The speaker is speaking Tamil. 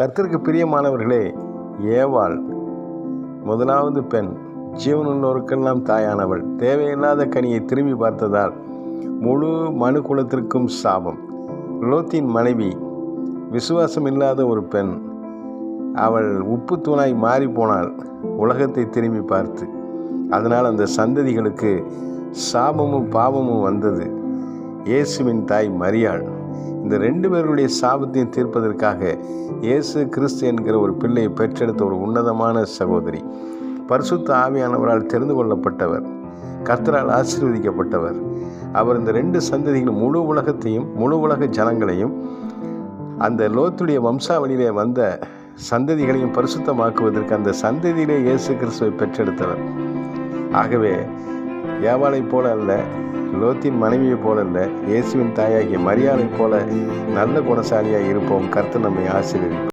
கர்த்தருக்கு பிரியமானவர்களே, ஏவாள் முதலாவது பெண், ஜீவனுள்ளோருக்கெல்லாம் தாயானவள், தேவையில்லாத கனியை திரும்பி பார்த்ததால் முழு மனு குலத்திற்கும் சாபம். லோத்தின் மனைவி விசுவாசம் இல்லாத ஒரு பெண். அவள் உப்பு தூணாய் மாறி போனாள் உலகத்தை திரும்பி பார்த்து. அதனால் அந்த சந்ததிகளுக்கு சாபமும் பாவமும் வந்தது. இயேசுவின் தாய் மரியாள் இந்த 2 பேருடைய சாபத்தையும் தீர்ப்பதற்காக இயேசு கிறிஸ்து என்கிற ஒரு பிள்ளையை பெற்றெடுத்த ஒரு உன்னதமான சகோதரி. பரிசுத்த ஆவியானவரால் தெரிந்து கொள்ளப்பட்டவர், கர்த்தரால் ஆசீர்வதிக்கப்பட்டவர். அவர் இந்த 2 சந்ததிகளும் முழு உலகத்தையும் முழு உலக ஜனங்களையும் அந்த லோத்துடைய வம்சாவளியிலே வந்த சந்ததிகளையும் பரிசுத்தமாக்குவதற்கு அந்த சந்ததியிலே இயேசு கிறிஸ்துவை பெற்றெடுத்தவர். ஆகவே ஏவாளைப் போல அல்ல, லோத்தின் மனைவியைப் போல அல்ல, இயேசுவின் தாயாகிய மரியாளைப் போல நல்ல குணசாலியாக இருப்போம். கர்த்தர் நம்மை ஆசீர்வதிப்பார்.